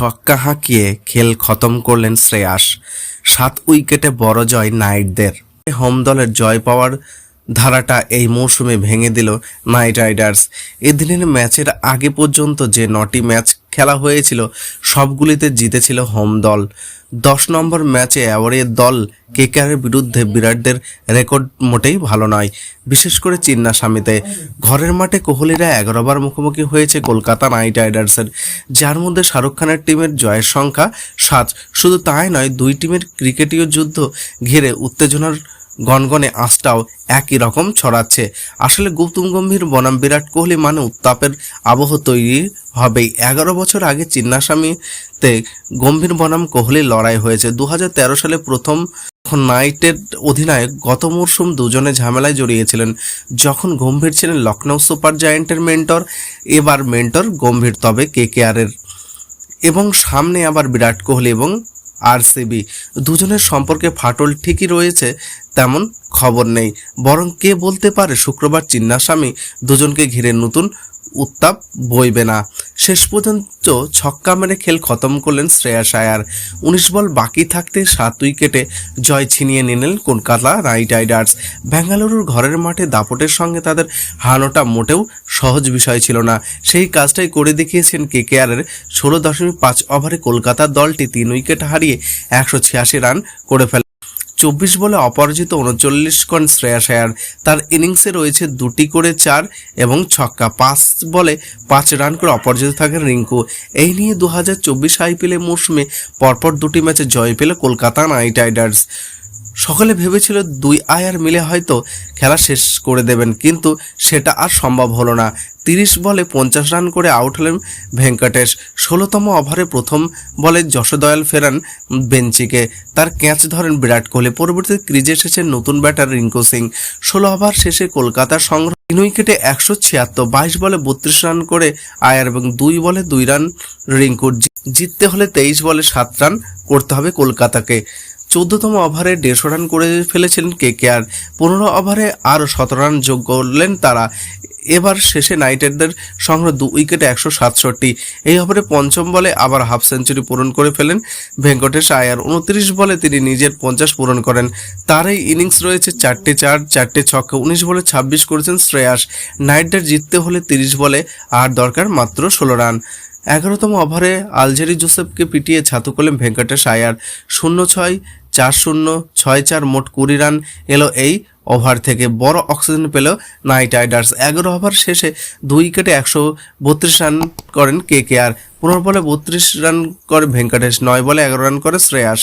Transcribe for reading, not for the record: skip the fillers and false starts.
ছক্কা হাঁকিয়ে খেল খতম করলেন শ্রেয়াস। 7 উইকেটে বড় জয় নাইটদের। হোম দলের জয় পাওয়ার ধারাটা এই মৌসুমে ভেঙে দিল নাইট রাইডার্স। এদিনের ম্যাচের আগে পর্যন্ত যে 9টি ম্যাচ খেলা হয়েছিল সবগুলিতে জিতেছিল হোম দল। 10 নম্বর ম্যাচে এবারের দল কেকেআরের বিরুদ্ধে বিরাটদের রেকর্ড মোটেই ভালো নয়, বিশেষ করে চিন্নাস্বামীতে। ঘরের মাঠে কোহলিরা 11 বার মুখোমুখি হয়েছে কলকাতা নাইট রাইডার্সের, যার মধ্যে শাহরুখ খানের টিমের জয়ের সংখ্যা 7। শুধু তাই নয়, দুই টিমের ক্রিকেটীয় যুদ্ধ ঘিরে উত্তেজনার গনগনে আঁচটাও একই রকম ছড়াচ্ছে। আসলে গৌতম গম্ভীর বনাম বিরাট কোহলি মানে উত্তাপের আবহ তৈরি হবেই। 11 বছর আগে চিন্নাস্বামীতে গম্ভীর বনাম কোহলির লড়াই হয়েছে। 2013 সালে প্রথম নাইটের অধিনায়ক গত মরশুম দুজনে ঝামেলায় জড়িয়েছিলেন, যখন গম্ভীর ছিলেন লখনৌ সুপার জায়ান্টের মেন্টর। এবার মেন্টর গম্ভীর, তবে কেকেআরের, এবং সামনে আবার বিরাট কোহলি এবং আরসিবি। দুজনের সম্পর্কে ফাটল ঠিকই রয়েছে, তেমন খবর নেই। বরং কে বলতে পারে শুক্রবার চিন্নাস্বামী দুজনকে ঘিরে নতুন উত্তাপ বইবে না। শেষ পর্যন্ত ছক্কা মেরে খেল খতম করলেন শ্রেয়াস আয়ার। 19 বল বাকি থাকতে 7 উইকেটে জয় ছিনিয়ে নিলেন কলকাতা নাইট রাইডার্স। বেঙ্গালুরুর ঘরের মাঠে দাপটের সঙ্গে তাদের হারানোটা মোটেও সহজ বিষয় ছিল না। সেই কাজটাই করে দেখিয়েছেন কেকেআরের। 16.5 ওভারে কলকাতার দলটি 3 উইকেট হারিয়ে 186 রান করে ফেলে। 24 বলে অপরাজিত 39 করেন শ্রেয়াস আয়ার। তার ইনিংসে রয়েছে 2টি করে 4 এবং ছক্কা। 5 বলে 5 রান করে অপরাজিত থাকেন রিঙ্কু। এই নিয়ে 2024 আইপিএল মৌসুমে পরপর 2টি ম্যাচে জয় পেল কলকাতা নাইট রাইডার্স। সকলে ভেবেছিল দুই আয়ার মিলে হয়তো খেলা শেষ করে দেবেন, কিন্তু সেটা আর সম্ভব হলো না। 30 বলে 50 রান করে আউট হলেন ভেঙ্কটেশ। 16তম ওভারে প্রথম বলে যশোদয়াল ফেরান বেঞ্চিকে। তার ক্যাচ ধরেন বিরাট কোহলি। পরবর্তীতে ক্রিজে এসেছেন নতুন ব্যাটার রিঙ্কু সিং। 16 ওভার শেষে কলকাতার সংগ্রহ 3 উইকেটে 176। 22 বলে 32 রান করে আয়ার এবং 2 বলে 2 রান রিঙ্কুর। জিততে হলে 23 বলে 7 রান করতে হবে কলকাতাকে। 14তম ওভারে 150 রান করে ফেলেছিলেন কেকেআর। 15 ওভারে আরও 17 রান যোগ করলেন তারা। এবার শেষে নাইটেডদের সংগ্রহ 2 উইকেটে 167। এই ওভারে পঞ্চম বলে আবার হাফ সেঞ্চুরি পূরণ করে ফেলেন ভেঙ্কটেশ আয়ার। 29 বলে তিনি নিজের 50 পূরণ করেন। তার এই ইনিংস রয়েছে 4টে 4, 4টে ছক্কা। 19 বলে 26 করেছেন শ্রেয়াস। নাইটদের জিততে হলে 30 বলে আর দরকার মাত্র 16 রান। 11তম ওভারে আলজেরি জোসেফকে পিটিয়ে ছাতু করলেন ভেঙ্কটেশ আয়ার। 0-6, 4-0, 6-4, মোট 20 রান এলো এই ওভার থেকে। বড় অক্সিজেন পেল নাইট রাইডার্স। 11 ওভার শেষে 2 উইকেটে 132 রান করেন কেকেআর। 15 বলে 32 রান করে ভেঙ্কটেশ। 9 বলে 11 রান করে শ্রেয়াস।